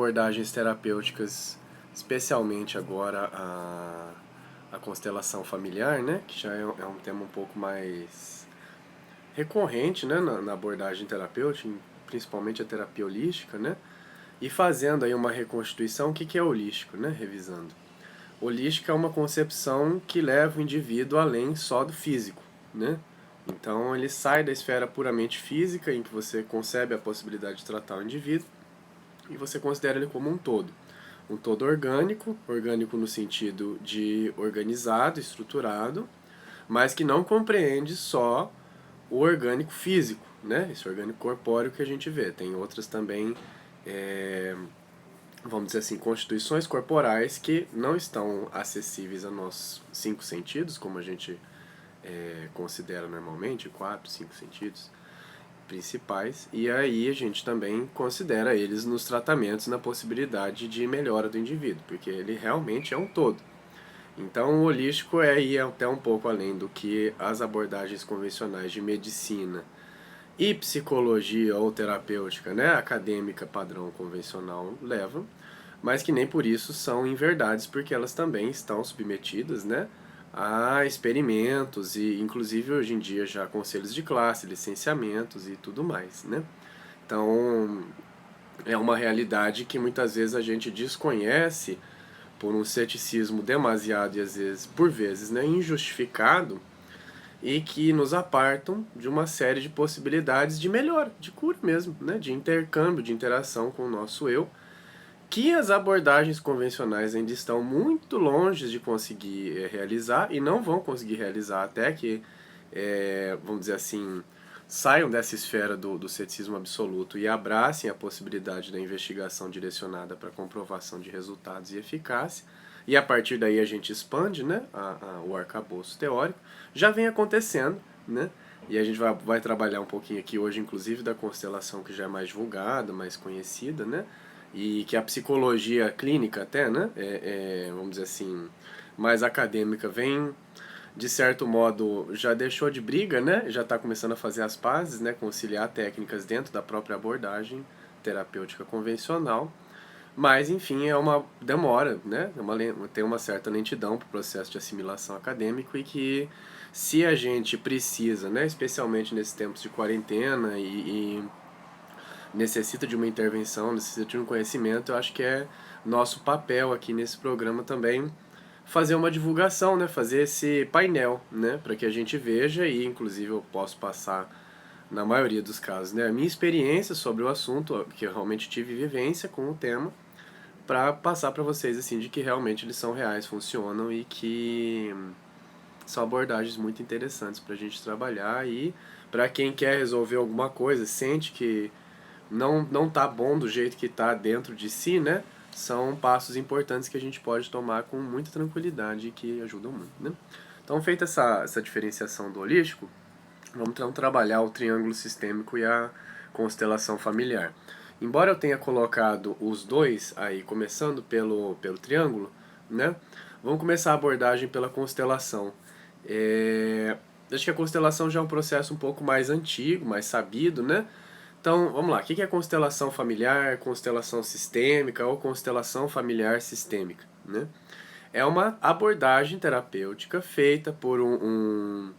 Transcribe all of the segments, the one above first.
abordagens terapêuticas, especialmente agora a constelação familiar, né, que já é um tema um pouco mais recorrente, né, na abordagem terapêutica, principalmente a terapia holística, né, e fazendo aí uma reconstituição. O que é holístico, né, revisando. Holística é uma concepção que leva o indivíduo além só do físico, né? Então ele sai da esfera puramente física, em que você concebe a possibilidade de tratar o indivíduo, e você considera ele como um todo. Um todo orgânico, orgânico no sentido de organizado, estruturado, mas que não compreende só o orgânico físico, né? Esse orgânico corpóreo que a gente vê. Tem outras também, vamos dizer assim, constituições corporais que não estão acessíveis a nossos 5 sentidos, como a gente considera normalmente, 4, 5 sentidos principais, e aí a gente também considera eles nos tratamentos, na possibilidade de melhora do indivíduo, porque ele realmente é um todo. Então o holístico é ir até um pouco além do que as abordagens convencionais de medicina e psicologia ou terapêutica, né, acadêmica padrão convencional levam, mas que nem por isso são inverdades, porque elas também estão submetidas, né, a experimentos e inclusive hoje em dia já conselhos de classe, licenciamentos e tudo mais, né? Então é uma realidade que muitas vezes a gente desconhece por um ceticismo demasiado e às vezes, por vezes, né, injustificado, e que nos apartam de uma série de possibilidades de melhora, de cura mesmo, né, de intercâmbio, de interação com o nosso eu, que as abordagens convencionais ainda estão muito longe de conseguir realizar e não vão conseguir realizar até que, vamos dizer assim, saiam dessa esfera do ceticismo absoluto e abracem a possibilidade da investigação direcionada para comprovação de resultados e eficácia. E a partir daí a gente expande, né, o arcabouço teórico. Já vem acontecendo, né? E a gente vai trabalhar um pouquinho aqui hoje, inclusive, da constelação que já é mais divulgada, mais conhecida, né? E que a psicologia clínica até, né, vamos dizer assim, mais acadêmica, vem, de certo modo, já deixou de briga, né, já está começando a fazer as pazes, né, conciliar técnicas dentro da própria abordagem terapêutica convencional, mas, enfim, é uma demora, né, tem uma certa lentidão para o processo de assimilação acadêmico e que, se a gente precisa, né, especialmente nesses tempos de quarentena e necessita de uma intervenção, necessita de um conhecimento, eu acho que é nosso papel aqui nesse programa também fazer uma divulgação, né, fazer esse painel, né, para que a gente veja e inclusive eu posso passar na maioria dos casos, né, a minha experiência sobre o assunto, que eu realmente tive vivência com o tema, para passar para vocês assim de que realmente eles são reais, funcionam e que são abordagens muito interessantes para a gente trabalhar e para quem quer resolver alguma coisa, sente que não tá bom do jeito que tá dentro de si, né? São passos importantes que a gente pode tomar com muita tranquilidade e que ajudam muito, né? Então, feita essa diferenciação do holístico, vamos então trabalhar o triângulo sistêmico e a constelação familiar. Embora eu tenha colocado os dois aí, começando pelo triângulo, né? Vamos começar a abordagem pela constelação. Acho que a constelação já é um processo um pouco mais antigo, mais sabido, né? Então, vamos lá. O que é constelação familiar, constelação sistêmica ou constelação familiar sistêmica, né? É uma abordagem terapêutica feita por um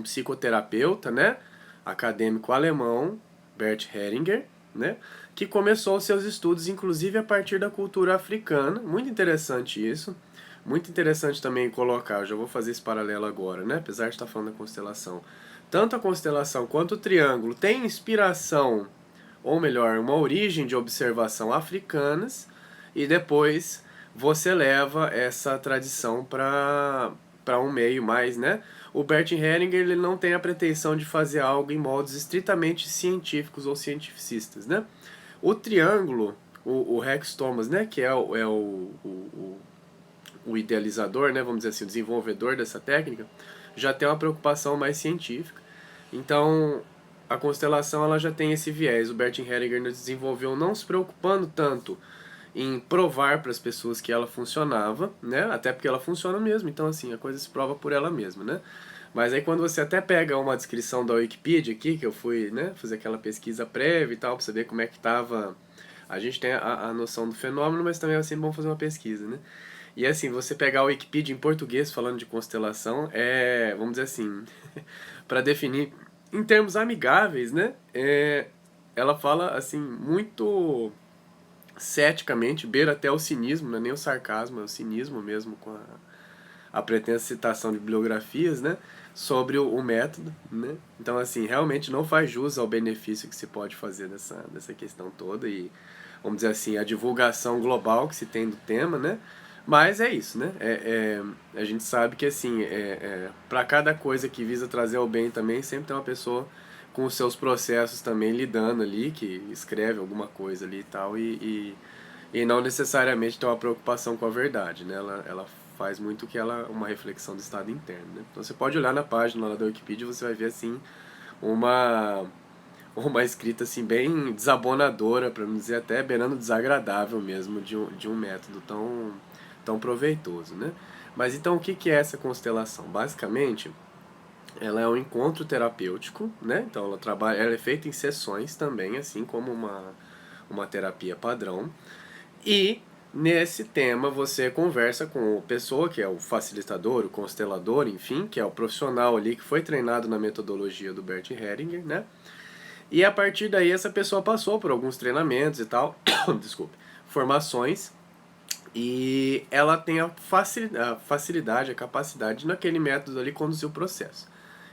psicoterapeuta, né, acadêmico alemão, Bert Hellinger, né, que começou seus estudos inclusive a partir da cultura africana. Muito interessante isso. Muito interessante também colocar, eu já vou fazer esse paralelo agora, né, apesar de estar falando da constelação. Tanto a constelação quanto o triângulo têm inspiração, ou melhor, uma origem de observação africanas, e depois você leva essa tradição para um meio mais, né? O Bert Hellinger ele não tem a pretensão de fazer algo em moldes estritamente científicos ou cientificistas, né? O triângulo, o Rex Thomas, né, que o idealizador, né, vamos dizer assim, o desenvolvedor dessa técnica, já tem uma preocupação mais científica. Então, a constelação ela já tem esse viés. O Bert Hellinger desenvolveu não se preocupando tanto em provar para as pessoas que ela funcionava, né? Até porque ela funciona mesmo, então assim, a coisa se prova por ela mesma, né? Mas aí quando você até pega uma descrição da Wikipedia aqui, que eu fui, né, fazer aquela pesquisa prévia e tal, para saber como é que estava A gente tem a noção do fenômeno, mas também é sempre bom fazer uma pesquisa, né? E assim, você pegar o Wikipedia em português falando de constelação vamos dizer assim, para definir em termos amigáveis, né? Ela fala assim muito ceticamente, beira até o cinismo, não é nem o sarcasmo, é o cinismo mesmo com a pretensa citação de bibliografias, né? Sobre o método, né? Então, assim, realmente não faz jus ao benefício que se pode fazer dessa questão toda e, vamos dizer assim, a divulgação global que se tem do tema, né? Mas é isso, né? A gente sabe que, assim, para cada coisa que visa trazer o bem também, sempre tem uma pessoa com os seus processos também lidando ali, que escreve alguma coisa ali e tal, e não necessariamente tem uma preocupação com a verdade, né? Ela faz muito que ela uma reflexão do estado interno, né? Então você pode olhar na página lá da Wikipedia e você vai ver assim uma uma escrita assim bem desabonadora, para não dizer até beirando desagradável mesmo de um método tão proveitoso, né? Mas então o que é essa constelação? Basicamente, ela é um encontro terapêutico, né? Então ela é feita em sessões também, assim como uma terapia padrão. E nesse tema você conversa com a pessoa que é o facilitador, o constelador, enfim, que é o profissional ali que foi treinado na metodologia do Bert Hellinger, né? E a partir daí essa pessoa passou por alguns treinamentos e tal, desculpe, formações, e ela tem a facilidade, a capacidade naquele método ali conduzir o processo.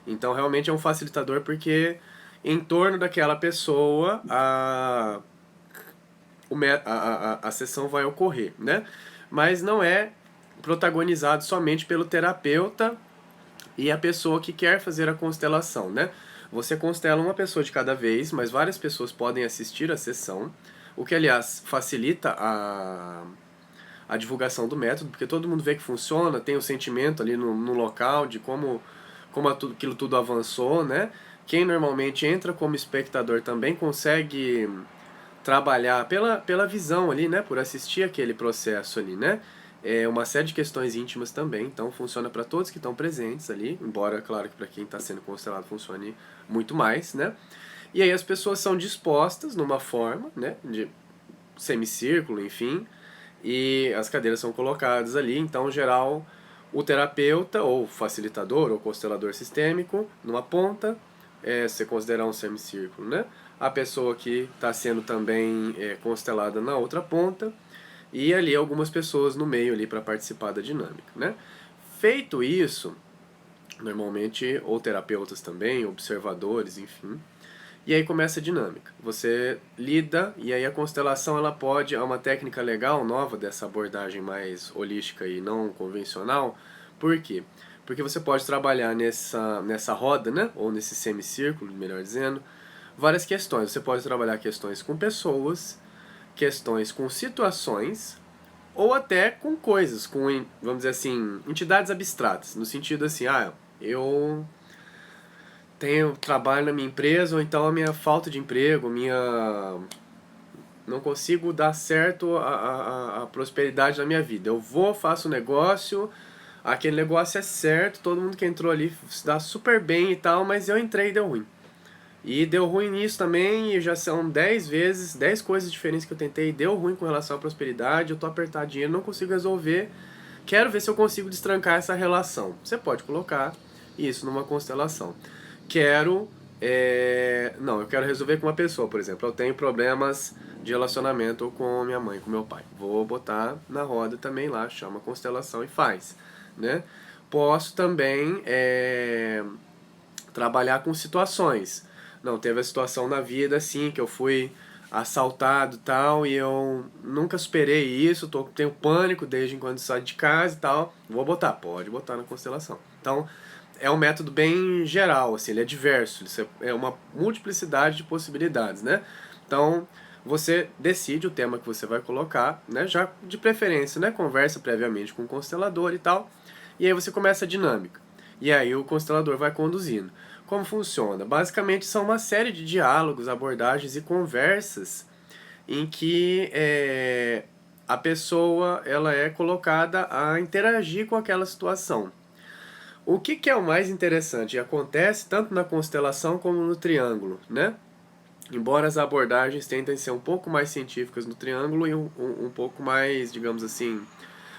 Então realmente é um facilitador porque em torno daquela pessoa a sessão vai ocorrer, né? Mas não é protagonizado somente pelo terapeuta e a pessoa que quer fazer a constelação, né? Você constela uma pessoa de cada vez, mas várias pessoas podem assistir a sessão, o que, aliás, facilita a divulgação do método, porque todo mundo vê que funciona, tem o sentimento ali no local de como aquilo tudo avançou, né? Quem normalmente entra como espectador também consegue trabalhar pela visão ali, né? Por assistir aquele processo ali, né? É uma série de questões íntimas também, então funciona para todos que estão presentes ali, embora, claro, que para quem está sendo constelado funcione muito mais, né? E aí as pessoas são dispostas numa forma, né? De semicírculo, enfim, e as cadeiras são colocadas ali, então, em geral, o terapeuta, ou facilitador, ou constelador sistêmico, numa ponta, se considerar um semicírculo, né? A pessoa que está sendo também constelada na outra ponta, e ali algumas pessoas no meio ali para participar da dinâmica, né? Feito isso, normalmente, ou terapeutas também, observadores, enfim, e aí começa a dinâmica. Você lida, e aí a constelação ela pode, é uma técnica legal, nova dessa abordagem mais holística e não convencional. Por quê? Porque você pode trabalhar nessa roda, né? Ou nesse semicírculo, melhor dizendo, várias questões. Você pode trabalhar questões com pessoas, questões com situações, ou até com coisas, com, vamos dizer assim, entidades abstratas. No sentido assim, eu tenho trabalho na minha empresa, ou então a minha falta de emprego, não consigo dar certo a prosperidade na minha vida. Eu vou, faço um negócio, aquele negócio é certo, todo mundo que entrou ali se dá super bem e tal, mas eu entrei e deu ruim. E deu ruim nisso também, e já são 10 vezes, 10 coisas diferentes que eu tentei, deu ruim com relação à prosperidade, eu tô apertado de dinheiro, não consigo resolver, quero ver se eu consigo destrancar essa relação. Você pode colocar isso numa constelação. Não, eu quero resolver com uma pessoa, por exemplo. Eu tenho problemas de relacionamento com minha mãe, com meu pai. Vou botar na roda também lá, chama constelação e faz, né? Posso também trabalhar com situações. Não, teve a situação na vida assim que eu fui assaltado e tal, e eu nunca superei isso, tenho pânico desde quando saio de casa e tal. Pode botar na constelação. Então, é um método bem geral, assim, ele é diverso, é uma multiplicidade de possibilidades, né? Então, você decide o tema que você vai colocar, né? Já de preferência, né? Conversa previamente com o constelador e tal, e aí você começa a dinâmica. E aí o constelador vai conduzindo. Como funciona? Basicamente são uma série de diálogos, abordagens e conversas em que a pessoa ela é colocada a interagir com aquela situação. O que é o mais interessante? E acontece tanto na constelação como no triângulo, né? embora as abordagens tentem ser um pouco mais científicas no triângulo e um pouco mais, digamos assim,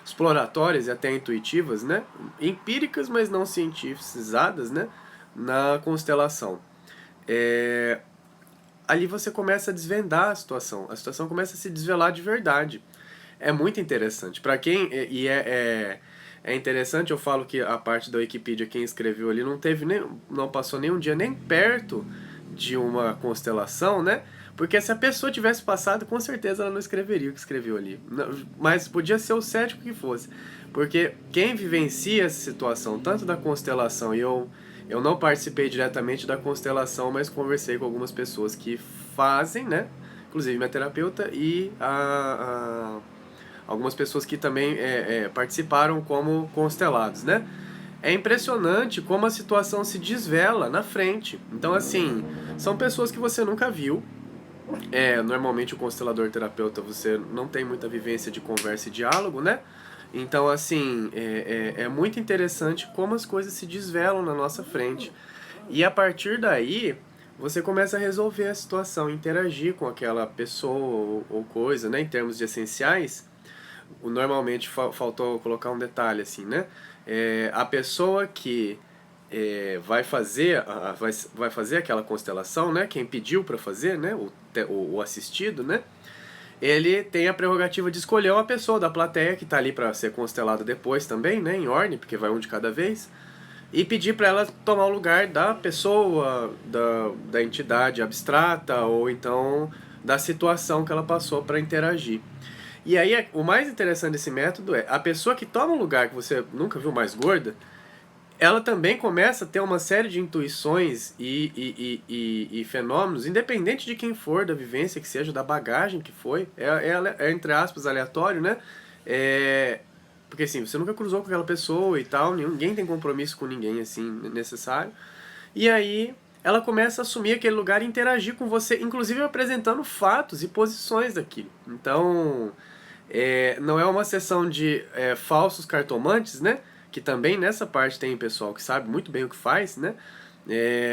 exploratórias e até intuitivas, né? Empíricas, mas não cientificadas, né? Na constelação. Ali você começa a desvendar a situação começa a se desvelar de verdade. É muito interessante. Para quem. É interessante, eu falo que a parte da Wikipedia, quem escreveu ali, não passou nem um dia nem perto de uma constelação, né? Porque se a pessoa tivesse passado, com certeza ela não escreveria o que escreveu ali. Mas podia ser o cético que fosse. Porque quem vivencia essa situação, tanto da constelação, e eu não participei diretamente da constelação, mas conversei com algumas pessoas que fazem, né? Inclusive minha terapeuta e algumas pessoas que também participaram como constelados, né? É impressionante como a situação se desvela na frente. Então, assim, são pessoas que você nunca viu. Normalmente o constelador terapeuta você não tem muita vivência de conversa e diálogo, né? Então, assim, é muito interessante como as coisas se desvelam na nossa frente. E a partir daí, você começa a resolver a situação, interagir com aquela pessoa ou coisa, né? Em termos de essenciais, normalmente faltou colocar um detalhe assim, né? A pessoa que vai fazer aquela constelação, né? Quem pediu para fazer, né? O assistido, né? Ele tem a prerrogativa de escolher uma pessoa da plateia que está ali para ser constelada depois também, né? Em ordem, porque vai um de cada vez. E pedir para ela tomar o lugar da pessoa, da entidade abstrata ou então da situação que ela passou para interagir. E aí, o mais interessante desse método é a pessoa que toma um lugar que você nunca viu mais gorda, ela também começa a ter uma série de intuições e fenômenos, independente de quem for, da vivência que seja, da bagagem que foi, entre aspas, aleatório, né? Porque assim, você nunca cruzou com aquela pessoa e tal, ninguém tem compromisso com ninguém assim necessário. E aí ela começa a assumir aquele lugar e interagir com você, inclusive apresentando fatos e posições daquilo. Então, não é uma sessão de falsos cartomantes, né? Que também nessa parte tem pessoal que sabe muito bem o que faz, né?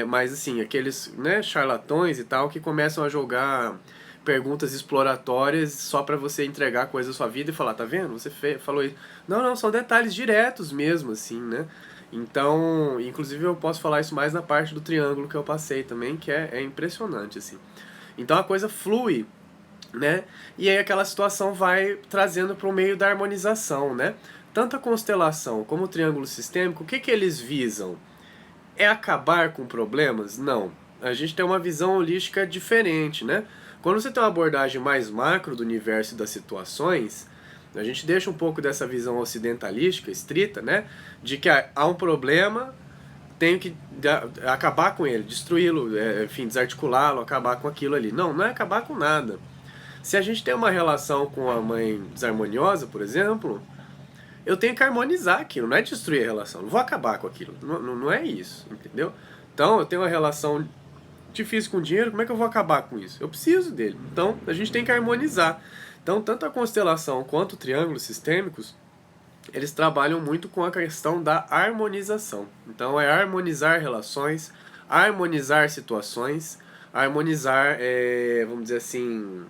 Mas assim, aqueles, né, charlatões e tal que começam a jogar perguntas exploratórias só para você entregar coisas da sua vida e falar, tá vendo? Você falou isso. Não, não, são detalhes diretos mesmo, assim, né? Então, inclusive eu posso falar isso mais na parte do triângulo que eu passei também, que é impressionante, assim. Então a coisa flui, né? E aí aquela situação vai trazendo para o meio da harmonização, né? Tanto a constelação como o triângulo sistêmico, o que que eles visam? É acabar com problemas? Não. A gente tem uma visão holística diferente, né? Quando você tem uma abordagem mais macro do universo e das situações, a gente deixa um pouco dessa visão ocidentalística, estrita, né? De que há um problema, tenho que acabar com ele, destruí-lo, enfim, desarticulá-lo, acabar com aquilo ali. Não, não é acabar com nada. Se a gente tem uma relação com a mãe desarmoniosa, por exemplo, eu tenho que harmonizar aquilo, não é destruir a relação, não vou acabar com aquilo, não é isso, entendeu? Então, eu tenho uma relação difícil com o dinheiro, como é que eu vou acabar com isso? Eu preciso dele. Então, a gente tem que harmonizar. Então, tanto a constelação quanto o triângulo sistêmicos, eles trabalham muito com a questão da harmonização. Então, é harmonizar relações, harmonizar situações, harmonizar, vamos dizer assim,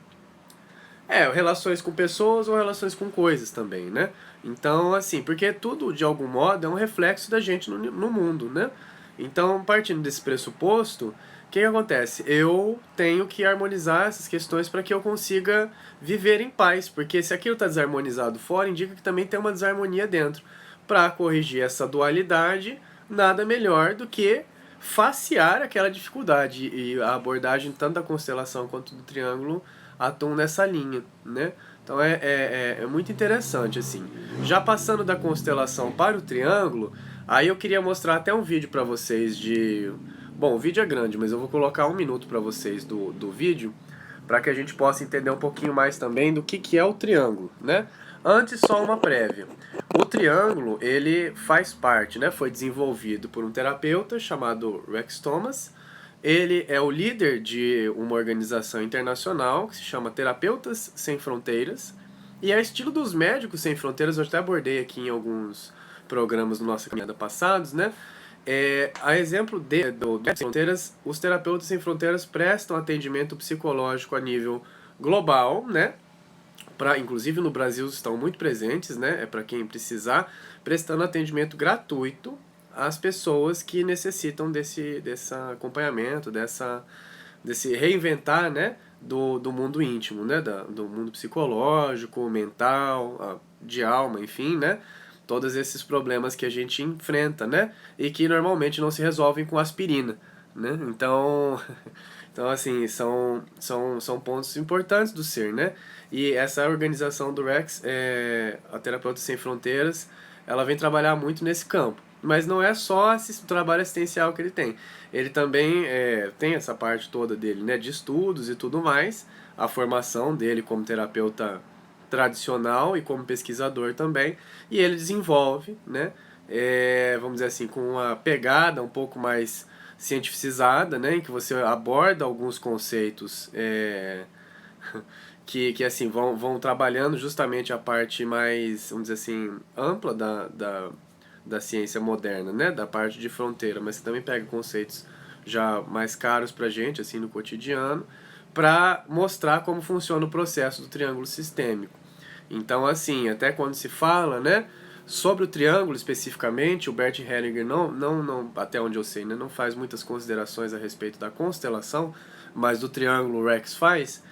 relações com pessoas ou relações com coisas também, né? Então, assim, porque tudo, de algum modo, é um reflexo da gente no mundo, né? Então, partindo desse pressuposto, o que acontece? Eu tenho que harmonizar essas questões para que eu consiga viver em paz, porque se aquilo está desarmonizado fora, indica que também tem uma desarmonia dentro. Para corrigir essa dualidade, nada melhor do que facear aquela dificuldade. E a abordagem tanto da constelação quanto do triângulo atuam nessa linha, né? Então é muito interessante, assim. Já passando da constelação para o triângulo, aí eu queria mostrar até um vídeo para vocês de... Bom, o vídeo é grande, mas eu vou colocar 1 minuto para vocês do vídeo, para que a gente possa entender um pouquinho mais também do que é o triângulo, né? Antes, só uma prévia. O triângulo, ele faz parte, né? Foi desenvolvido por um terapeuta chamado Rex Thomas. Ele é o líder de uma organização internacional que se chama Terapeutas Sem Fronteiras. E é estilo dos Médicos Sem Fronteiras, eu até abordei aqui em alguns programas do nossa caminhada passados, né? A exemplo do Sem Fronteiras, os terapeutas sem fronteiras prestam atendimento psicológico a nível global, né? Inclusive no Brasil estão muito presentes, né? É para quem precisar, prestando atendimento gratuito às pessoas que necessitam desse acompanhamento, desse reinventar, né? Do mundo íntimo, né? Do mundo psicológico, mental, de alma, enfim, né? Todos esses problemas que a gente enfrenta, né? E que normalmente não se resolvem com aspirina, né? Então assim, são pontos importantes do ser, né? E essa organização do Rex, a Terapeutas Sem Fronteiras, ela vem trabalhar muito nesse campo. Mas não é só esse trabalho assistencial que ele tem. Ele também tem essa parte toda dele, né? De estudos e tudo mais. A formação dele como terapeuta tradicional e como pesquisador também, e ele desenvolve, né, vamos dizer assim, com uma pegada um pouco mais cientificizada, né, em que você aborda alguns conceitos que assim, vão trabalhando justamente a parte mais, vamos dizer assim, ampla da ciência moderna, né, da parte de fronteira, mas que também pega conceitos já mais caros pra gente, assim, no cotidiano, para mostrar como funciona o processo do triângulo sistêmico. Então, assim, até quando se fala, né, sobre o triângulo especificamente, o Bert Hellinger não, até onde eu sei, né, não faz muitas considerações a respeito da constelação, mas do triângulo o Rex faz.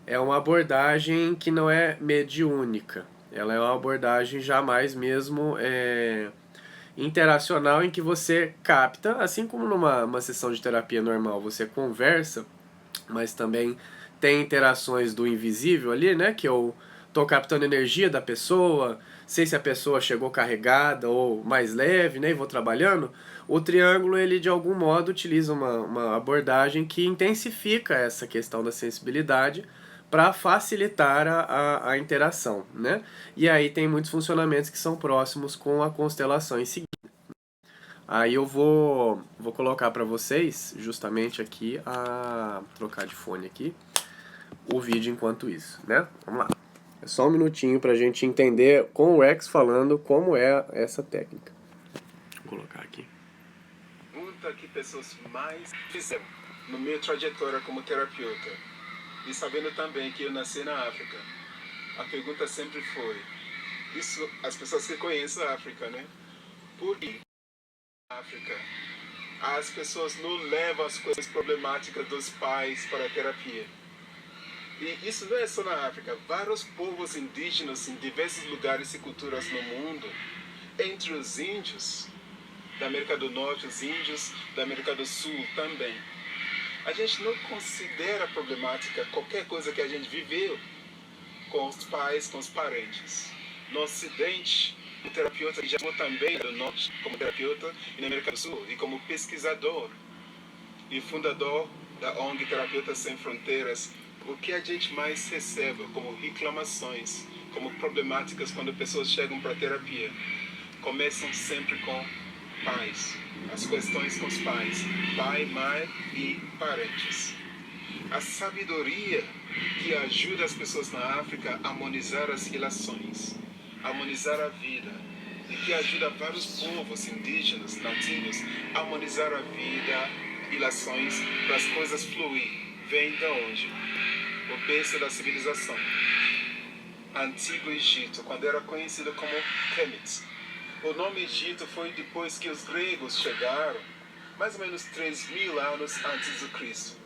É uma abordagem que não é mediúnica. Ela é uma abordagem jamais mesmo interacional, em que você capta, assim como numa sessão de terapia normal, você conversa, mas também tem interações do invisível ali, né? Que eu tô captando energia da pessoa, sei se a pessoa chegou carregada ou mais leve, né? E vou trabalhando. O triângulo, ele de algum modo utiliza uma abordagem que intensifica essa questão da sensibilidade para facilitar a interação, né? E aí tem muitos funcionamentos que são próximos com a constelação em si. Aí eu vou colocar para vocês, justamente aqui, trocar de fone aqui, o vídeo enquanto isso, né? Vamos lá. É só um minutinho pra gente entender com o Rex falando como é essa técnica. Vou colocar aqui. Pergunta que pessoas mais fizeram no meu trajetória como terapeuta, e sabendo também que eu nasci na África, a pergunta sempre foi, isso as pessoas que conhecem a África, né? Por que na África as pessoas não levam as coisas problemáticas dos pais para a terapia? E isso não é só na África. Vários povos indígenas em diversos lugares e culturas no mundo, entre os índios da América do Norte, os índios da América do Sul também, a gente não considera problemática qualquer coisa que a gente viveu com os pais, com os parentes. No Ocidente, o terapeuta já também do Norte como terapeuta e na América do Sul e como pesquisador e fundador da ONG Terapeutas Sem Fronteiras, o que a gente mais recebe como reclamações, como problemáticas quando pessoas chegam para a terapia, começam sempre com pais, as questões com os pais, pai, mãe e parentes. A sabedoria que ajuda as pessoas na África a harmonizar as relações, a harmonizar a vida, e que ajuda vários povos indígenas, nativos, a harmonizar a vida, relações, para as coisas fluir, vem de onde? O berço da civilização. Antigo Egito, quando era conhecido como Kemet. O nome Egito foi depois que os gregos chegaram, mais ou menos 3.000 anos antes de Cristo.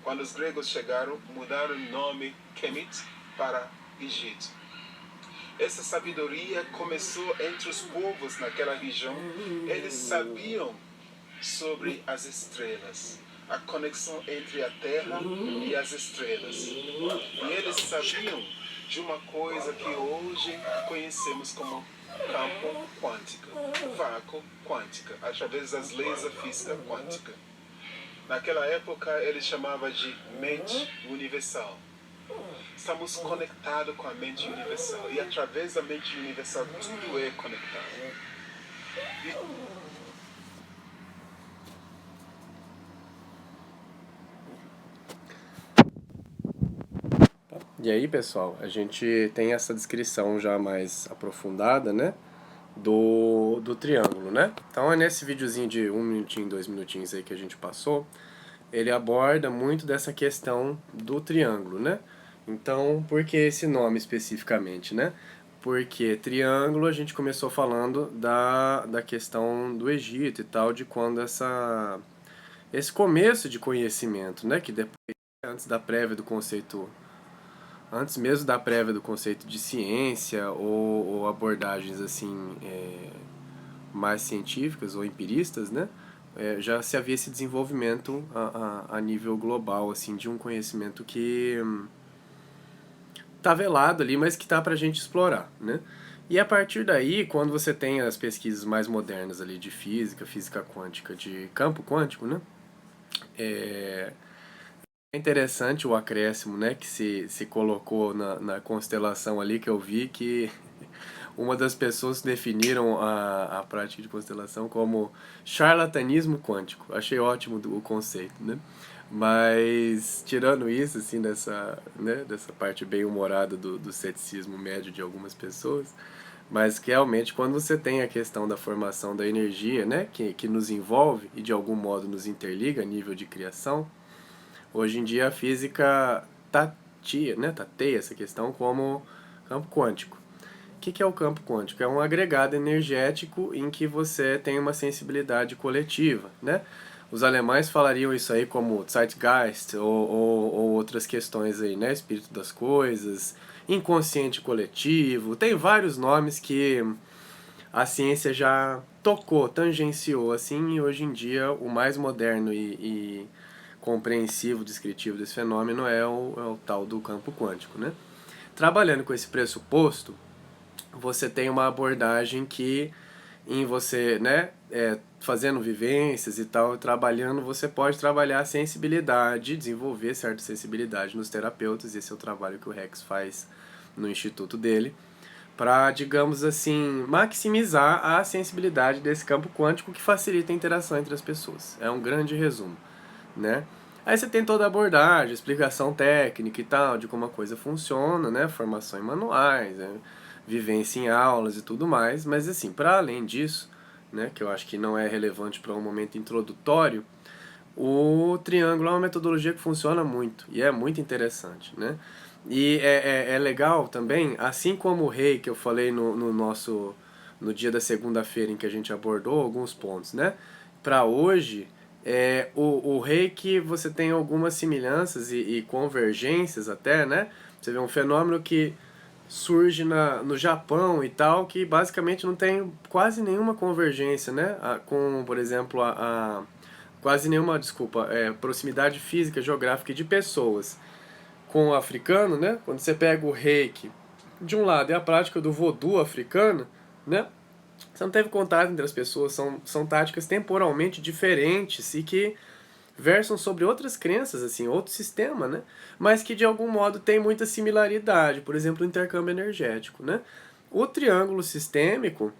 Quando os gregos chegaram, mudaram o nome Kemet para Egito. Essa sabedoria começou entre os povos naquela região. Eles sabiam sobre as estrelas, a conexão entre a Terra e as estrelas. E eles sabiam de uma coisa que hoje conhecemos como campo quântico, vácuo quântico, através das leis da física quântica. Naquela época eles chamavam de mente universal. Estamos conectados com a mente universal e através da mente universal tudo é conectado. E aí, pessoal, a gente tem essa descrição já mais aprofundada, né, do triângulo, né? Então é nesse videozinho de 1 minutinho, 2 minutinhos aí que a gente passou, ele aborda muito dessa questão do triângulo, né? Então, por que esse nome especificamente, né? Porque triângulo a gente começou falando da questão do Egito e tal, de quando esse começo de conhecimento, né? Que depois, antes da prévia do conceito, antes mesmo da prévia do conceito de ciência ou abordagens assim mais científicas ou empiristas, né? Já se havia esse desenvolvimento a nível global, assim, de um conhecimento que tá velado ali, mas que tá pra gente explorar, né? E a partir daí, quando você tem as pesquisas mais modernas ali de física, física quântica, de campo quântico, né? É interessante o acréscimo, né, que se colocou na constelação ali, que eu vi que uma das pessoas definiram a prática de constelação como charlatanismo quântico. Achei ótimo o conceito, né? Mas, tirando isso, assim, dessa parte bem humorada do ceticismo médio de algumas pessoas, mas que realmente quando você tem a questão da formação da energia, né, que nos envolve e de algum modo nos interliga a nível de criação, hoje em dia a física tateia essa questão como campo quântico. O que é o campo quântico? É um agregado energético em que você tem uma sensibilidade coletiva, né? Os alemães falariam isso aí como Zeitgeist ou outras questões aí, né? Espírito das coisas, inconsciente coletivo, tem vários nomes que a ciência já tocou, tangenciou, assim, e hoje em dia o mais moderno e compreensivo, descritivo desse fenômeno é o tal do campo quântico, né? Trabalhando com esse pressuposto, você tem uma abordagem que em você, né, fazendo vivências e tal, trabalhando, você pode trabalhar a sensibilidade, desenvolver certa sensibilidade nos terapeutas, esse é o trabalho que o Rex faz no instituto dele, para, digamos assim, maximizar a sensibilidade desse campo quântico que facilita a interação entre as pessoas. É um grande resumo, né? Aí você tem toda a abordagem, explicação técnica e tal, de como a coisa funciona, né? Formação em manuais, né? Vivência em aulas e tudo mais, mas assim, para além disso, né, que eu acho que não é relevante para um momento introdutório, o triângulo é uma metodologia que funciona muito e é muito interessante, né? E é legal também, assim como o rei que eu falei no dia da segunda-feira em que a gente abordou alguns pontos, né? Para hoje, o reiki você tem algumas semelhanças e convergências até, né? Você vê um fenômeno que surge no Japão e tal, que basicamente não tem quase nenhuma convergência, né? Com, por exemplo, quase nenhuma, desculpa, proximidade física, geográfica de pessoas com o africano, né? Quando você pega o reiki, de um lado é a prática do voodoo africano, né? Você não teve contato entre as pessoas, são táticas temporalmente diferentes e que versam sobre outras crenças, assim, outro sistema, né? Mas que de algum modo tem muita similaridade, por exemplo, o intercâmbio energético, né? O triângulo sistêmico,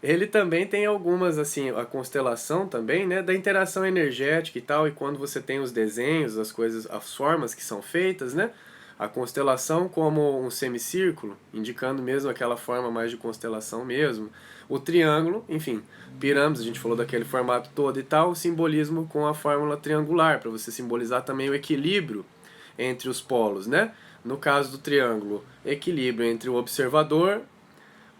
ele também tem algumas, assim, a constelação também, né, da interação energética e tal, e quando você tem os desenhos, as coisas, as formas que são feitas, né? A constelação como um semicírculo, indicando mesmo aquela forma mais de constelação mesmo. O triângulo, enfim, pirâmides, a gente falou daquele formato todo e tal, o simbolismo com a fórmula triangular, para você simbolizar também o equilíbrio entre os polos, né? No caso do triângulo, equilíbrio entre o observador,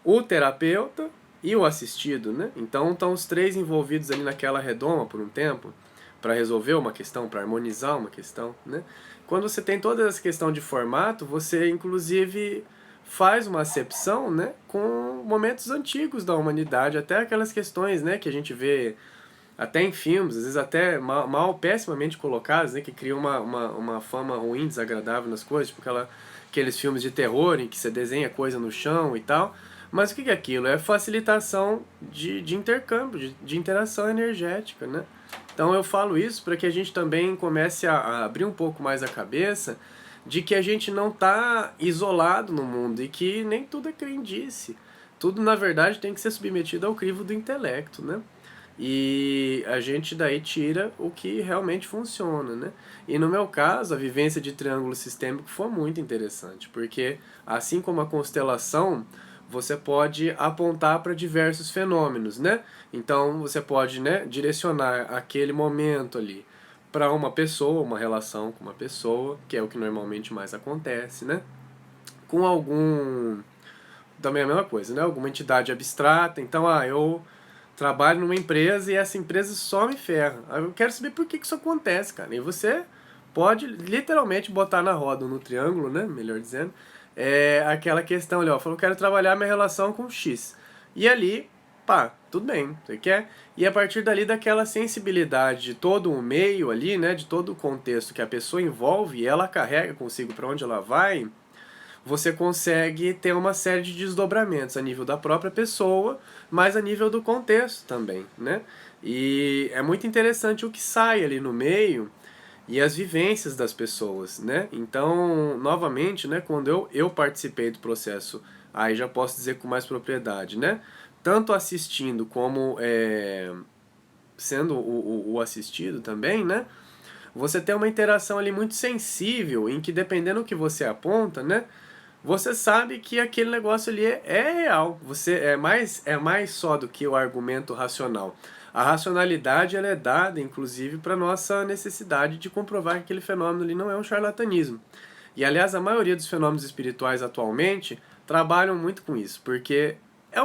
o terapeuta e o assistido, né? Então estão os três envolvidos ali naquela redoma por um tempo para resolver uma questão, para harmonizar uma questão, né? Quando você tem toda essa questão de formato, você inclusive faz uma acepção, né, com momentos antigos da humanidade, até aquelas questões, né, que a gente vê até em filmes, às vezes até pessimamente colocadas, né, que criam uma fama ruim, desagradável nas coisas, tipo aqueles filmes de terror em que você desenha coisa no chão e tal. Mas o que é aquilo? É facilitação de intercâmbio, de interação energética, né? Então eu falo isso para que a gente também comece a abrir um pouco mais a cabeça de que a gente não está isolado no mundo e que nem tudo é crendice. Tudo, na verdade, tem que ser submetido ao crivo do intelecto, né? E a gente daí tira o que realmente funciona, né? E no meu caso, a vivência de triângulo sistêmico foi muito interessante, porque assim como a constelação, você pode apontar para diversos fenômenos, né? Então você pode, né, direcionar aquele momento ali para uma pessoa, uma relação com uma pessoa, que é o que normalmente mais acontece, né? Com algum, também é a mesma coisa, né? Alguma entidade abstrata. Então, eu trabalho numa empresa e essa empresa só me ferra. Aí eu quero saber por que isso acontece, cara. E você pode literalmente botar na roda, no triângulo, né? Melhor dizendo, aquela questão ali, ó. Falou, quero trabalhar minha relação com X. E ali, pá, tudo bem, você quer? E a partir dali, daquela sensibilidade de todo o meio ali, né? De todo o contexto que a pessoa envolve e ela carrega consigo para onde ela vai, você consegue ter uma série de desdobramentos a nível da própria pessoa, mas a nível do contexto também, né? E é muito interessante o que sai ali no meio e as vivências das pessoas, né? Então, novamente, né, quando eu participei do processo, aí já posso dizer com mais propriedade, né? Tanto assistindo como sendo o assistido também, né? Você tem uma interação ali muito sensível, em que dependendo do que você aponta, né? Você sabe que aquele negócio ali é real. Você é mais só do que o argumento racional. A racionalidade ela é dada, inclusive, para nossa necessidade de comprovar que aquele fenômeno ali não é um charlatanismo. E, aliás, a maioria dos fenômenos espirituais atualmente trabalham muito com isso, porque é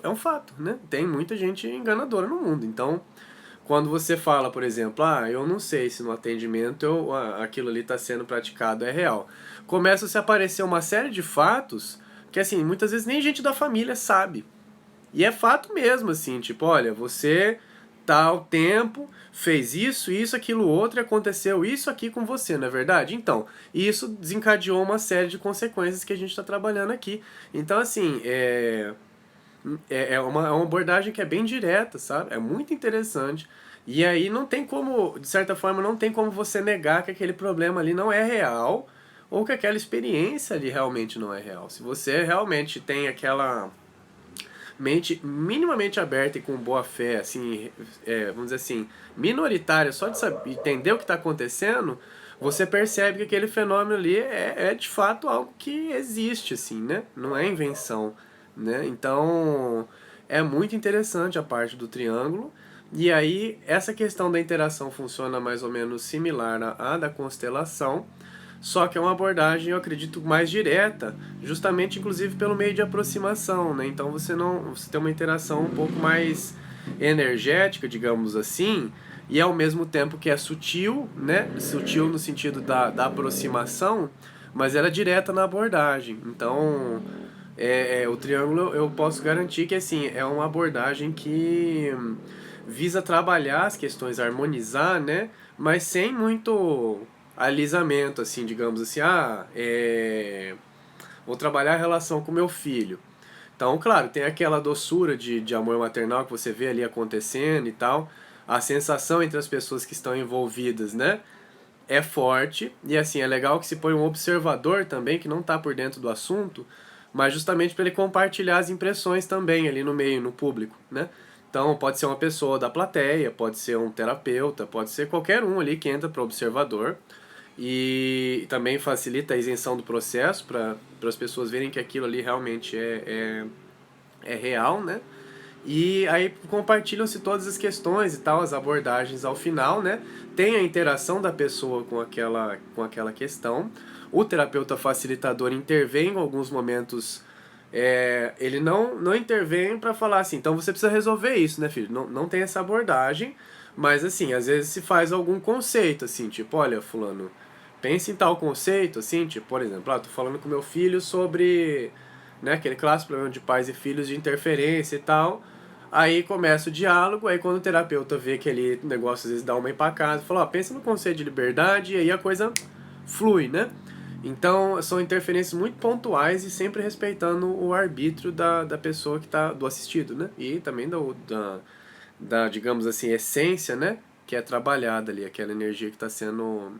um fato, né? Tem muita gente enganadora no mundo. Então, quando você fala, por exemplo, eu não sei se no atendimento aquilo ali está sendo praticado é real. Começa a se aparecer uma série de fatos que, assim, muitas vezes nem gente da família sabe. E é fato mesmo, assim, tipo, olha, você tal tempo fez isso, aquilo outro e aconteceu isso aqui com você, não é verdade? Então, isso desencadeou uma série de consequências que a gente está trabalhando aqui. Então, assim, é uma abordagem que é bem direta, sabe? É muito interessante. E aí não tem como, de certa forma, não tem como você negar que aquele problema ali não é real ou que aquela experiência ali realmente não é real. Se você realmente tem aquela mente minimamente aberta e com boa fé, assim, vamos dizer assim, minoritária, só de saber, entender o que está acontecendo, você percebe que aquele fenômeno ali é de fato algo que existe, assim, né? Não é invenção, né? Então, é muito interessante a parte do triângulo. E aí, essa questão da interação funciona mais ou menos similar à da constelação, só que é uma abordagem, eu acredito, mais direta, justamente inclusive pelo meio de aproximação, né? Então você tem uma interação um pouco mais energética, digamos assim, e ao mesmo tempo que é sutil, né? Sutil no sentido da aproximação, mas ela é direta na abordagem. Então, o triângulo eu posso garantir que assim é uma abordagem que visa trabalhar as questões, harmonizar, né? Mas sem muito alisamento, assim, digamos assim, vou trabalhar a relação com meu filho. Então, claro, tem aquela doçura de amor maternal que você vê ali acontecendo e tal. A sensação entre as pessoas que estão envolvidas, né? É forte. E assim, é legal que se põe um observador também, que não está por dentro do assunto, mas justamente para ele compartilhar as impressões também ali no meio, no público, né? Então, pode ser uma pessoa da plateia, pode ser um terapeuta, pode ser qualquer um ali que entra para observador e também facilita a isenção do processo para as pessoas verem que aquilo ali realmente é real, né? E aí compartilham-se todas as questões e tal, as abordagens ao final, né? Tem a interação da pessoa com aquela questão. O terapeuta facilitador intervém em alguns momentos. Ele não intervém para falar assim, então você precisa resolver isso, né, filho? Não tem essa abordagem, mas assim, às vezes se faz algum conceito, assim, tipo, olha, fulano, pense em tal conceito, assim, tipo, por exemplo, tô falando com meu filho sobre, né, aquele clássico problema de pais e filhos de interferência e tal. Aí começa o diálogo, aí quando o terapeuta vê que ele o negócio às vezes dá uma empacada, fala, pensa no conceito de liberdade, e aí a coisa flui, né? Então são interferências muito pontuais e sempre respeitando o arbítrio da pessoa que tá, do assistido, né? E também da digamos assim, essência, né? Que é trabalhada ali, aquela energia que está sendo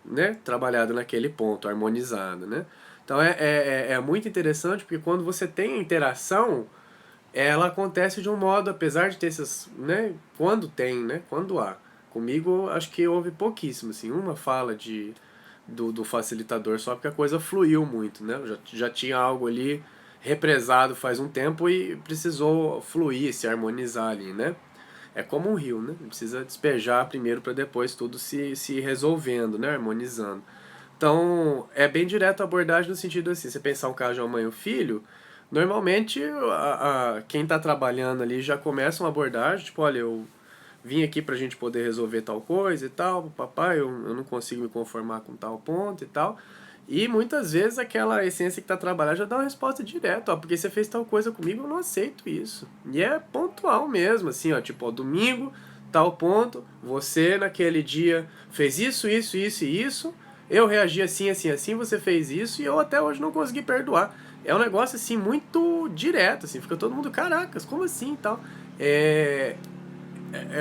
né, trabalhada naquele ponto, harmonizada, né? Então é muito interessante porque quando você tem a interação, ela acontece de um modo, apesar de ter essas, né, quando tem, né, quando há. Comigo acho que houve pouquíssimo, assim, uma fala do facilitador só porque a coisa fluiu muito, né? Já tinha algo ali represado faz um tempo e precisou fluir, se harmonizar ali, né? É como um rio, né? Precisa despejar primeiro para depois tudo se resolvendo, né? Harmonizando. Então, é bem direto a abordagem no sentido assim, você pensar um caso de uma mãe e um filho, normalmente quem está trabalhando ali já começa uma abordagem, tipo, olha, eu vim aqui pra gente poder resolver tal coisa e tal, papai, eu não consigo me conformar com tal ponto e tal. E muitas vezes aquela essência que tá trabalhando já dá uma resposta direta, ó, porque você fez tal coisa comigo, eu não aceito isso. E é pontual mesmo, assim, ó, tipo, ó, domingo, tal ponto, você naquele dia fez isso, isso, isso e isso, eu reagi assim, assim, assim, você fez isso e eu até hoje não consegui perdoar. É um negócio, assim, muito direto, assim, fica todo mundo, caracas, como assim e tal. É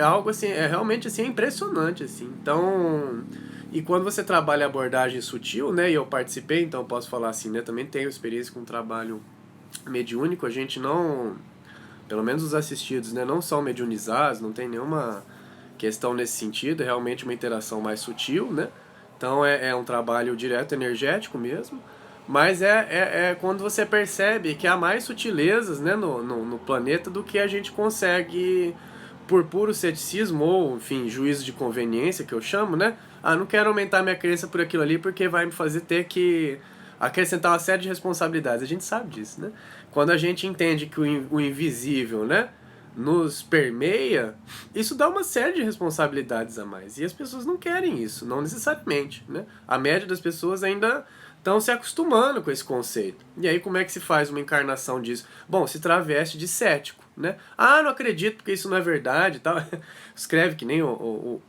algo assim, é realmente assim, é impressionante assim. Então, e quando você trabalha abordagem sutil, né, e eu participei, então eu posso falar assim, né, também tenho experiência com trabalho mediúnico, a gente não, pelo menos os assistidos, né, não são mediunizados, não tem nenhuma questão nesse sentido, é realmente uma interação mais sutil, né? Então é um trabalho direto energético mesmo, mas é quando você percebe que há mais sutilezas, né, no planeta do que a gente consegue por puro ceticismo ou, enfim, juízo de conveniência, que eu chamo, né? Ah, não quero aumentar minha crença por aquilo ali porque vai me fazer ter que acrescentar uma série de responsabilidades. A gente sabe disso, né? Quando a gente entende que o invisível, né, nos permeia, isso dá uma série de responsabilidades a mais. E as pessoas não querem isso, não necessariamente, né? A média das pessoas ainda estão se acostumando com esse conceito. E aí como é que se faz uma encarnação disso? Bom, se traveste de cético, né? Ah, não acredito porque isso não é verdade e tal. Escreve que nem o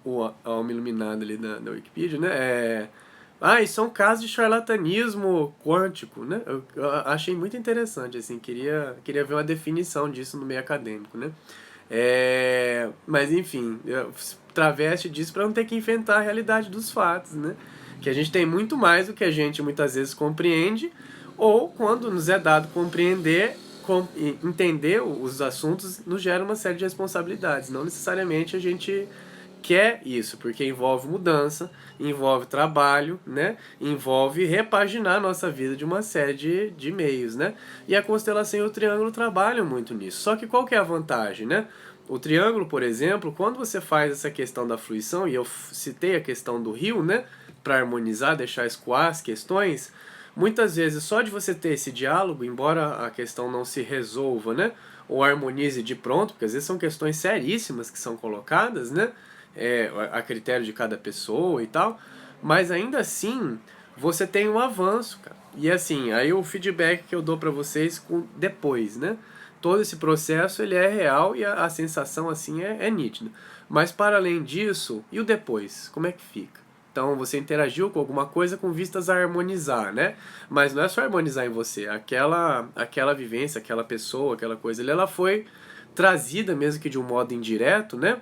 alma iluminado ali da Wikipedia, né? Isso é um caso de charlatanismo quântico, né? Eu achei muito interessante, assim, queria ver uma definição disso no meio acadêmico, né? Mas enfim, traveste disso para não ter que inventar a realidade dos fatos, né? Que a gente tem muito mais do que a gente muitas vezes compreende, ou quando nos é dado compreender, entender os assuntos, nos gera uma série de responsabilidades. Não necessariamente a gente quer isso, porque envolve mudança, envolve trabalho, né? Envolve repaginar a nossa vida de uma série de meios, né? E a constelação e o triângulo trabalham muito nisso. Só que qual que é a vantagem, né? O triângulo, por exemplo, quando você faz essa questão da fruição, e eu citei a questão do rio, né? Para harmonizar, deixar escoar as questões, muitas vezes só de você ter esse diálogo, embora a questão não se resolva, né? Ou harmonize de pronto, porque às vezes são questões seríssimas que são colocadas, né? A critério de cada pessoa e tal, mas ainda assim você tem um avanço, cara. E assim, aí o feedback que eu dou para vocês depois, né? Todo esse processo ele é real e a sensação assim é nítida. Mas para além disso, e o depois? Como é que fica? Então você interagiu com alguma coisa com vistas a harmonizar, né? Mas não é só harmonizar em você. Aquela vivência, aquela pessoa, aquela coisa ali, ela foi trazida mesmo que de um modo indireto, né?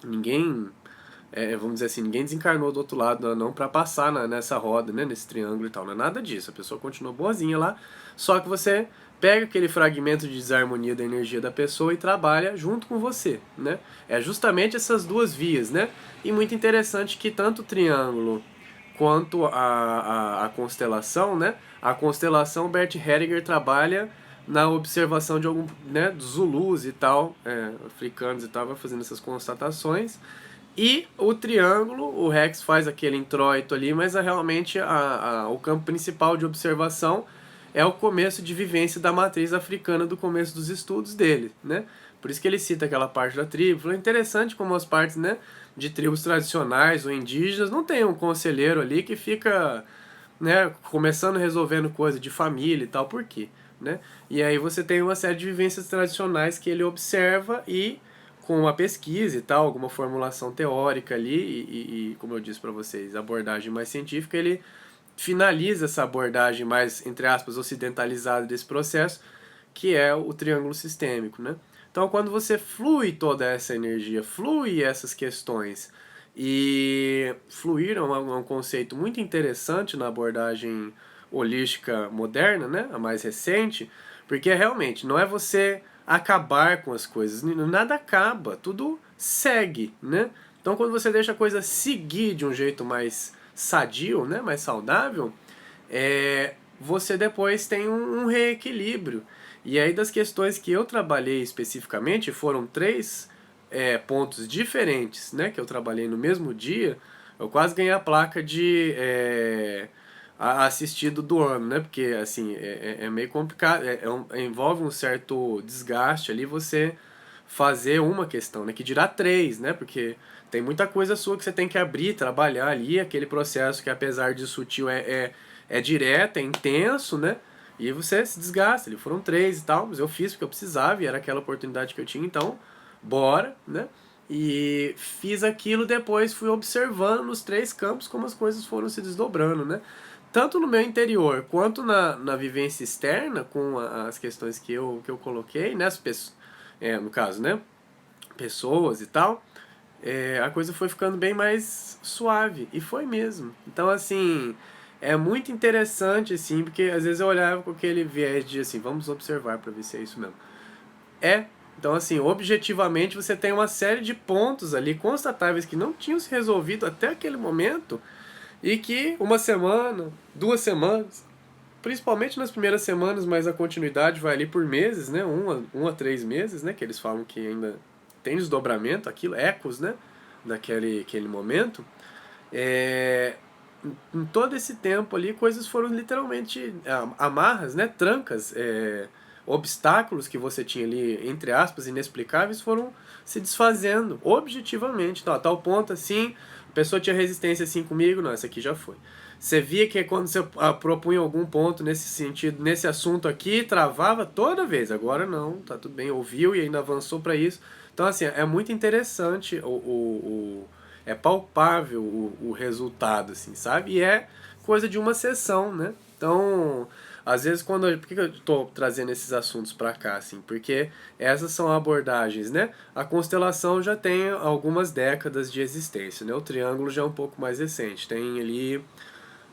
Ninguém, vamos dizer assim, ninguém desencarnou do outro lado não para passar nessa roda, né, nesse triângulo e tal, não é nada disso, a pessoa continua boazinha lá, só que você pega aquele fragmento de desarmonia da energia da pessoa e trabalha junto com você, né? É justamente essas duas vias, né? E muito interessante que tanto o triângulo quanto a constelação, né? A constelação, Bert Hellinger trabalha na observação de algum, né, dos Zulus e tal, africanos e tal, vai fazendo essas constatações. E o triângulo, o Rex faz aquele introito ali, mas realmente o campo principal de observação é o começo de vivência da matriz africana do começo dos estudos dele, né? Por isso que ele cita aquela parte da tribo. É interessante como as partes, né, de tribos tradicionais ou indígenas não tem um conselheiro ali que fica, né, começando resolvendo coisa de família e tal, por quê? Né? E aí você tem uma série de vivências tradicionais que ele observa e com uma pesquisa e tal, alguma formulação teórica ali e como eu disse para vocês, abordagem mais científica, ele finaliza essa abordagem mais, entre aspas, ocidentalizada desse processo, que é o triângulo sistêmico, né? Então, quando você flui toda essa energia, flui essas questões, e fluir é um conceito muito interessante na abordagem holística moderna, né? A mais recente, porque realmente não é você acabar com as coisas, nada acaba, tudo segue, né? Então, quando você deixa a coisa seguir de um jeito mais sadio, né? Mais saudável, você depois tem um reequilíbrio. E aí das questões que eu trabalhei especificamente, foram 3 pontos diferentes, né, que eu trabalhei no mesmo dia. Eu quase ganhei a placa de assistido do ano, né, porque assim, é meio complicado, envolve um certo desgaste ali você fazer uma questão, né, que dirá 3, né, porque tem muita coisa sua que você tem que abrir, trabalhar ali, aquele processo que apesar de sutil é direto, é intenso, né, e você se desgasta. Ali foram 3 e tal, mas eu fiz porque eu precisava e era aquela oportunidade que eu tinha, então bora, né? E fiz aquilo, depois fui observando nos 3 campos como as coisas foram se desdobrando, né? Tanto no meu interior quanto na vivência externa, com as questões que eu coloquei, né? No caso, né? Pessoas e tal, a coisa foi ficando bem mais suave. E foi mesmo. Então, assim, é muito interessante, assim, porque às vezes eu olhava com aquele viés de, assim, vamos observar para ver se é isso mesmo. Então, assim, objetivamente você tem uma série de pontos ali constatáveis que não tinham se resolvido até aquele momento e que uma semana, 2 semanas, principalmente nas primeiras semanas, mas a continuidade vai ali por meses, né? 1 a 3 meses, né? Que eles falam que ainda tem desdobramento, aquilo, ecos, né? Daquele momento. Em todo esse tempo ali, coisas foram literalmente amarras, né? Trancas, obstáculos que você tinha ali, entre aspas, inexplicáveis, foram se desfazendo objetivamente. Então, a tal ponto assim, a pessoa tinha resistência assim comigo, não, essa aqui já foi. Você via que quando você propunha algum ponto nesse sentido, nesse assunto aqui, travava toda vez. Agora não, tá tudo bem, ouviu e ainda avançou para isso. Então, assim, é muito interessante é palpável o resultado, assim, sabe? E é coisa de uma sessão, né? Então, às vezes por que eu estou trazendo esses assuntos para cá, assim? Porque essas são abordagens, né? A constelação já tem algumas décadas de existência, né? O triângulo já é um pouco mais recente, tem ali,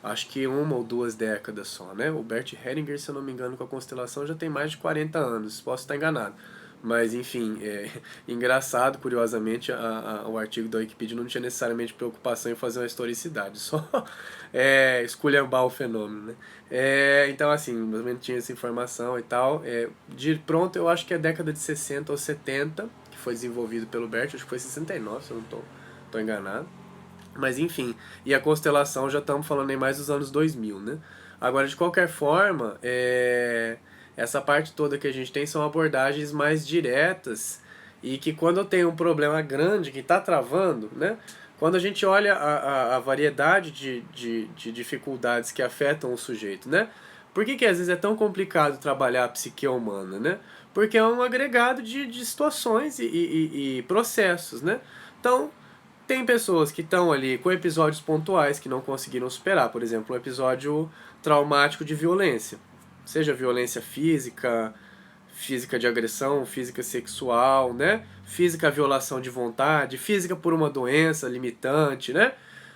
acho que 1 ou 2 décadas só, né? O Bert Hellinger, se eu não me engano, com a constelação já tem mais de 40 anos, posso estar enganado. Mas, enfim, engraçado, curiosamente, o artigo da Wikipedia não tinha necessariamente preocupação em fazer uma historicidade, só esculhambar o fenômeno, né? Então, assim, mais ou menos tinha essa informação e tal. De pronto, eu acho que é década de 60 ou 70, que foi desenvolvido pelo Bert, acho que foi 69, se eu não tô enganado. Mas, enfim, e a constelação já estamos falando em mais dos anos 2000, né? Agora, de qualquer forma, essa parte toda que a gente tem são abordagens mais diretas e que quando eu tenho um problema grande que está travando, né? Quando a gente olha a variedade de dificuldades que afetam o sujeito, né? Por que às vezes é tão complicado trabalhar a psique humana, né? Porque é um agregado de situações e processos, né? Então, tem pessoas que estão ali com episódios pontuais que não conseguiram superar, por exemplo, um episódio traumático de violência, seja violência física, física de agressão, física sexual, né? Física violação de vontade, física por uma doença limitante, né?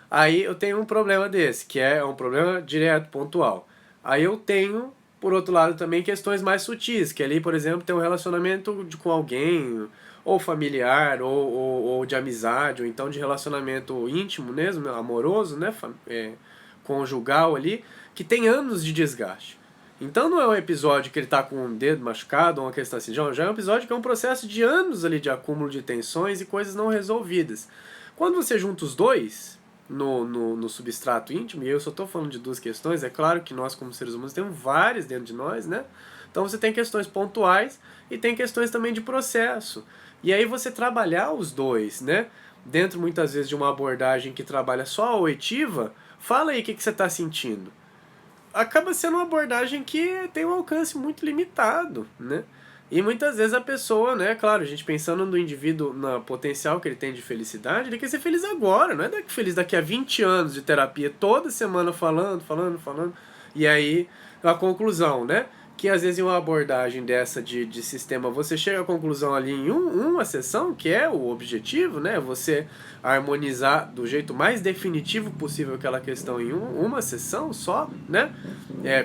Aí eu tenho um problema desse, que é um problema direto, pontual. Aí eu tenho, por outro lado, também questões mais sutis, que ali, por exemplo, tem um relacionamento com alguém, ou familiar, ou de amizade, ou então de relacionamento íntimo mesmo, amoroso, né? Conjugal ali, que tem anos de desgaste. Então não é um episódio que ele tá com um dedo machucado ou uma questão assim, já é um episódio que é um processo de anos ali de acúmulo de tensões e coisas não resolvidas. Quando você junta os dois no substrato íntimo, e eu só estou falando de 2 questões, é claro que nós como seres humanos temos várias dentro de nós, né? Então você tem questões pontuais e tem questões também de processo. E aí você trabalhar os dois, né? Dentro muitas vezes de uma abordagem que trabalha só a oitiva, fala aí o que você está sentindo. Acaba sendo uma abordagem que tem um alcance muito limitado, né? E muitas vezes a pessoa, né, claro, a gente pensando no indivíduo, no potencial que ele tem de felicidade, ele quer ser feliz agora, não é feliz daqui a 20 anos de terapia, toda semana falando, e aí a conclusão, né? Que às vezes em uma abordagem dessa de sistema, você chega à conclusão ali em uma sessão, que é o objetivo, né? Você harmonizar do jeito mais definitivo possível aquela questão em uma sessão só, né?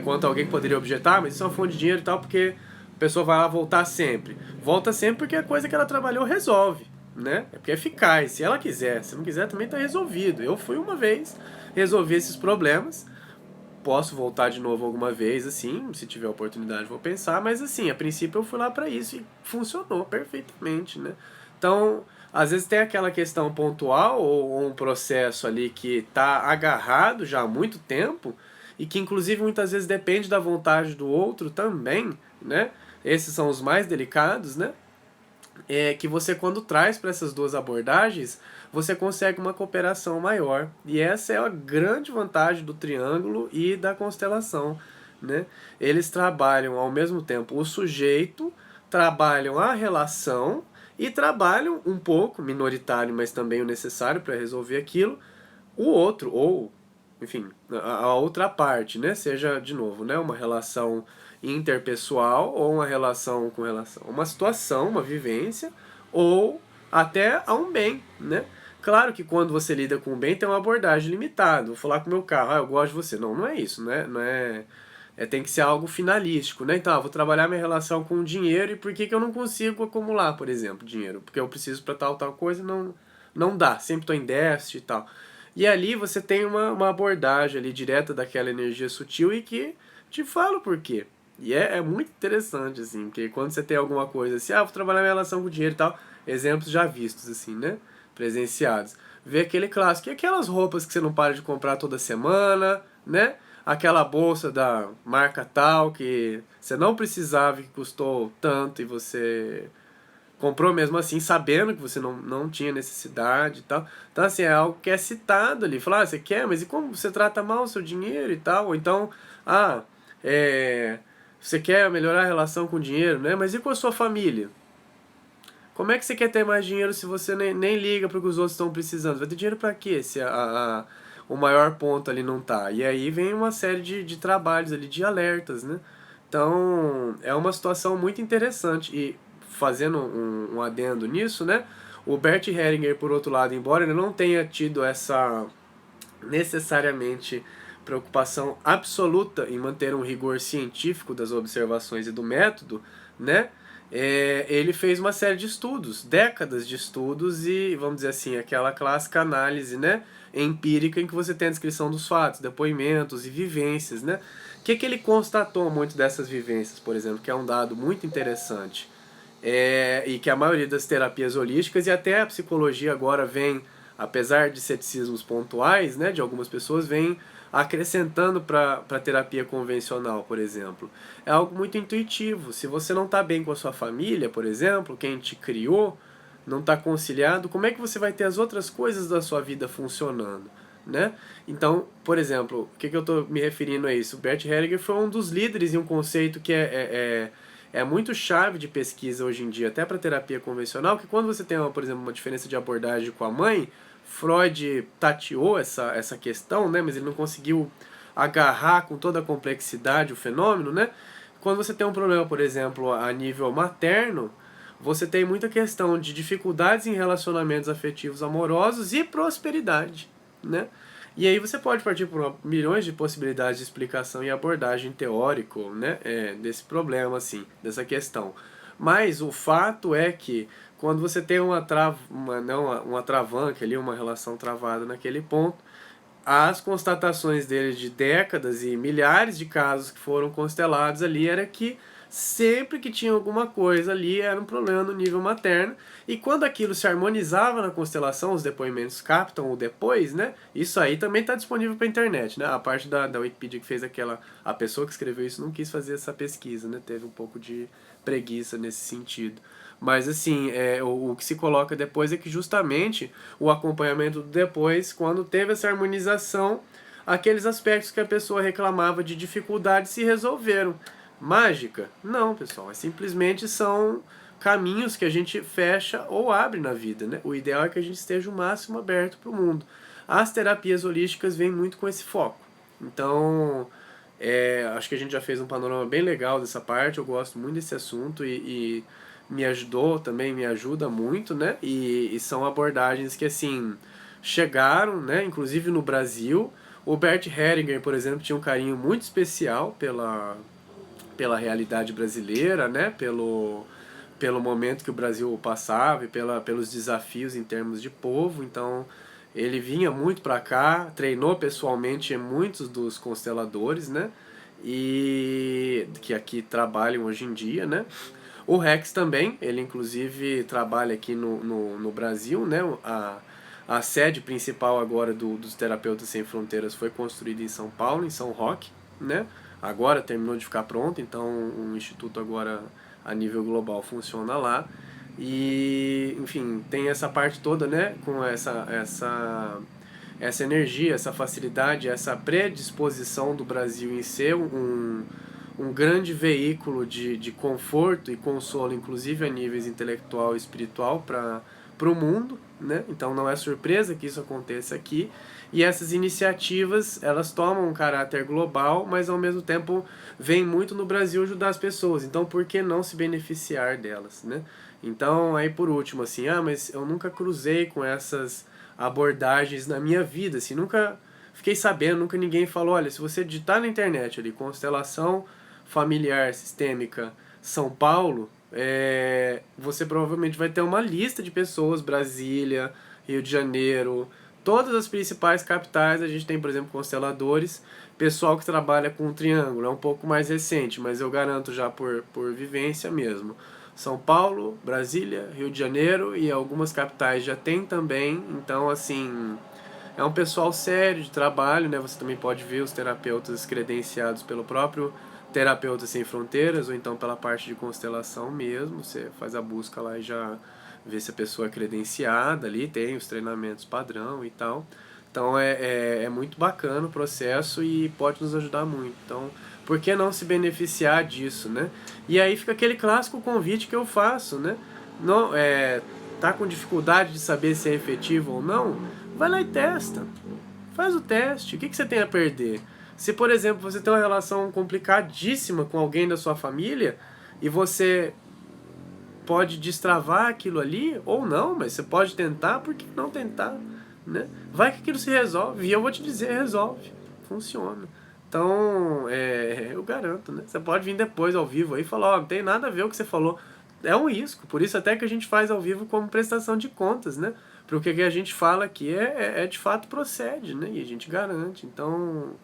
Quanto a alguém que poderia objetar, mas isso é uma fonte de dinheiro e tal, porque a pessoa vai lá voltar sempre. Volta sempre porque a coisa que ela trabalhou resolve, né? É porque é eficaz, se ela quiser. Se não quiser, também está resolvido. Eu fui uma vez resolver esses problemas, posso voltar de novo alguma vez, assim, se tiver oportunidade vou pensar, mas assim, a princípio eu fui lá para isso e funcionou perfeitamente, né? Então, às vezes tem aquela questão pontual ou um processo ali que tá agarrado já há muito tempo e que inclusive muitas vezes depende da vontade do outro também, né? Esses são os mais delicados, né? Que você quando traz para essas duas abordagens, você consegue uma cooperação maior. E essa é a grande vantagem do triângulo e da constelação, né? Eles trabalham ao mesmo tempo o sujeito, trabalham a relação e trabalham um pouco, minoritário, mas também o necessário para resolver aquilo, o outro, ou, enfim, a outra parte, né? Seja, de novo, né? Uma relação interpessoal ou uma relação com relação a uma situação, uma vivência, ou até a um bem, né? Claro que quando você lida com o bem tem uma abordagem limitada. Vou falar com o meu carro, eu gosto de você. Não, não é isso, né? Não é, tem que ser algo finalístico, né? Então, vou trabalhar minha relação com o dinheiro e por que eu não consigo acumular, por exemplo, dinheiro? Porque eu preciso para tal coisa, não dá. Sempre estou em déficit e tal. E ali você tem uma abordagem ali direta daquela energia sutil e que te fala o porquê. E é muito interessante, assim, porque quando você tem alguma coisa assim, vou trabalhar minha relação com o dinheiro e tal, exemplos já vistos, assim, né? Presenciados. Vê aquele clássico, e aquelas roupas que você não para de comprar toda semana, né? Aquela bolsa da marca tal que você não precisava e que custou tanto e você comprou mesmo assim, sabendo que você não tinha necessidade e tal. Então, assim, é algo que é citado ali. Falar, você quer, mas e como você trata mal o seu dinheiro e tal? Ou então, você quer melhorar a relação com o dinheiro, né? Mas e com a sua família? Como é que você quer ter mais dinheiro se você nem liga para o que os outros estão precisando? Vai ter dinheiro para quê se o maior ponto ali não tá? E aí vem uma série de trabalhos ali, de alertas, né? Então, é uma situação muito interessante. E fazendo um adendo nisso, né? O Bert Hellinger, por outro lado, embora ele não tenha tido essa necessariamente preocupação absoluta em manter um rigor científico das observações e do método, né? Ele fez uma série de estudos, décadas de estudos e, vamos dizer assim, aquela clássica análise, né, empírica em que você tem a descrição dos fatos, depoimentos e vivências, né? O que ele constatou muito dessas vivências, por exemplo, que é um dado muito interessante, e que a maioria das terapias holísticas e até a psicologia agora vem, apesar de ceticismos pontuais, né, de algumas pessoas, vem acrescentando para a terapia convencional, por exemplo. É algo muito intuitivo. Se você não está bem com a sua família, por exemplo, quem te criou, não está conciliado, como é que você vai ter as outras coisas da sua vida funcionando? Né? Então, por exemplo, o que eu estou me referindo a isso? O Bert Hellinger foi um dos líderes em um conceito que é muito chave de pesquisa hoje em dia, até para terapia convencional, que quando você tem, por exemplo, uma diferença de abordagem com a mãe, Freud tateou essa questão, né, mas ele não conseguiu agarrar com toda a complexidade o fenômeno, né? Quando você tem um problema, por exemplo, a nível materno, você tem muita questão de dificuldades em relacionamentos afetivos amorosos e prosperidade, né? E aí você pode partir por milhões de possibilidades de explicação e abordagem teórico, né, desse problema, assim, dessa questão. Mas o fato é que quando você tem uma travanca ali, uma relação travada naquele ponto, as constatações dele de décadas e milhares de casos que foram constelados ali era que sempre que tinha alguma coisa ali era um problema no nível materno, e quando aquilo se harmonizava na constelação, os depoimentos captam o depois, né? Isso aí também está disponível para a internet, né? A parte da Wikipedia que fez a pessoa que escreveu isso não quis fazer essa pesquisa, né? Teve um pouco de preguiça nesse sentido. Mas assim, o que se coloca depois é que justamente o acompanhamento do depois, quando teve essa harmonização, aqueles aspectos que a pessoa reclamava de dificuldade se resolveram. Mágica? Não, pessoal. Simplesmente são caminhos que a gente fecha ou abre na vida, né? O ideal é que a gente esteja o máximo aberto para o mundo. As terapias holísticas vêm muito com esse foco. Então, acho que a gente já fez um panorama bem legal dessa parte. Eu gosto muito desse assunto e me ajudou também, me ajuda muito, né? E são abordagens que, assim, chegaram, né? Inclusive no Brasil. O Bert Hellinger, por exemplo, tinha um carinho muito especial pela realidade brasileira, né? Pelo momento que o Brasil passava e pelos desafios em termos de povo. Então, ele vinha muito para cá, treinou pessoalmente muitos dos consteladores, né? E que aqui trabalham hoje em dia, né? O Rex também, ele inclusive trabalha aqui no Brasil, né? A sede principal agora dos Terapeutas Sem Fronteiras foi construída em São Paulo, em São Roque, né? Agora terminou de ficar pronto, então o instituto agora a nível global funciona lá. E, enfim, tem essa parte toda, né? Com essa energia, essa facilidade, essa predisposição do Brasil em ser um grande veículo de conforto e consolo, inclusive a níveis intelectual e espiritual para o mundo, né? Então não é surpresa que isso aconteça aqui. E essas iniciativas, elas tomam um caráter global, mas ao mesmo tempo vem muito no Brasil ajudar as pessoas. Então por que não se beneficiar delas, né? Então aí por último assim, mas eu nunca cruzei com essas abordagens na minha vida, assim, nunca fiquei sabendo, nunca ninguém falou, olha, se você digitar na internet ali, constelação familiar sistêmica São Paulo, você provavelmente vai ter uma lista de pessoas, Brasília, Rio de Janeiro, todas as principais capitais, a gente tem, por exemplo, consteladores, pessoal que trabalha com triângulo, é um pouco mais recente, mas eu garanto já por vivência mesmo. São Paulo, Brasília, Rio de Janeiro e algumas capitais já tem também, então assim, é um pessoal sério de trabalho, né? Você também pode ver os terapeutas credenciados pelo próprio Terapeutas Sem Fronteiras ou então pela parte de constelação mesmo, você faz a busca lá e já vê se a pessoa é credenciada ali, tem os treinamentos padrão e tal. Então é muito bacana o processo e pode nos ajudar muito. Então, por que não se beneficiar disso, né? E aí fica aquele clássico convite que eu faço, né? Não, tá com dificuldade de saber se é efetivo ou não? Vai lá e testa. Faz o teste. O que você tem a perder? Se, por exemplo, você tem uma relação complicadíssima com alguém da sua família e você pode destravar aquilo ali ou não, mas você pode tentar, por que não tentar? Né? Vai que aquilo se resolve, e eu vou te dizer, resolve, funciona. Então, eu garanto, né? Você pode vir depois ao vivo aí e falar, não tem nada a ver o que você falou. É um risco, por isso até que a gente faz ao vivo como prestação de contas, né? Porque o que a gente fala aqui de fato procede, né? E a gente garante. Então,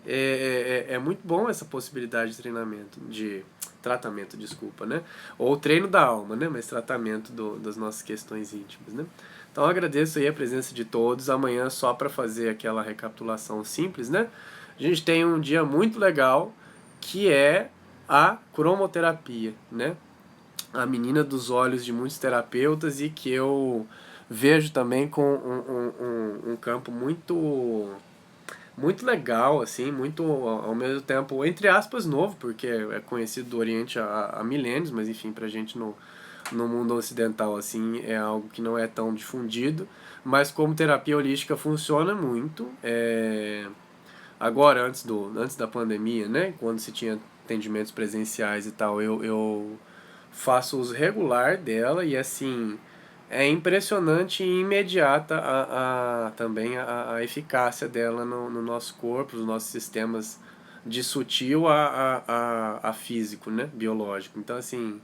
é muito bom essa possibilidade de treinamento, de tratamento, desculpa, né? Ou treino da alma, né? Mas tratamento das nossas questões íntimas, né? Então eu agradeço aí a presença de todos. Amanhã, só para fazer aquela recapitulação simples, né? A gente tem um dia muito legal que é a cromoterapia, né? A menina dos olhos de muitos terapeutas e que eu vejo também com um campo muito legal, assim, muito ao mesmo tempo, entre aspas, novo, porque é conhecido do Oriente há milênios, mas enfim, pra gente no mundo ocidental, assim, é algo que não é tão difundido, mas como terapia holística funciona muito. Agora, antes da pandemia, né, quando se tinha atendimentos presenciais e tal, eu faço uso regular dela e assim é impressionante e imediata também a eficácia dela no nosso corpo, nos nossos sistemas de sutil a físico, né, biológico. Então assim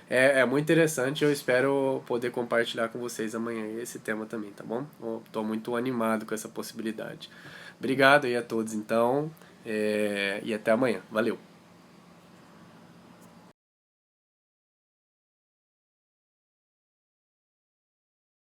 é muito interessante, eu espero poder compartilhar com vocês amanhã esse tema também, tá bom? Estou muito animado com essa possibilidade. Obrigado aí a todos então, e até amanhã. Valeu!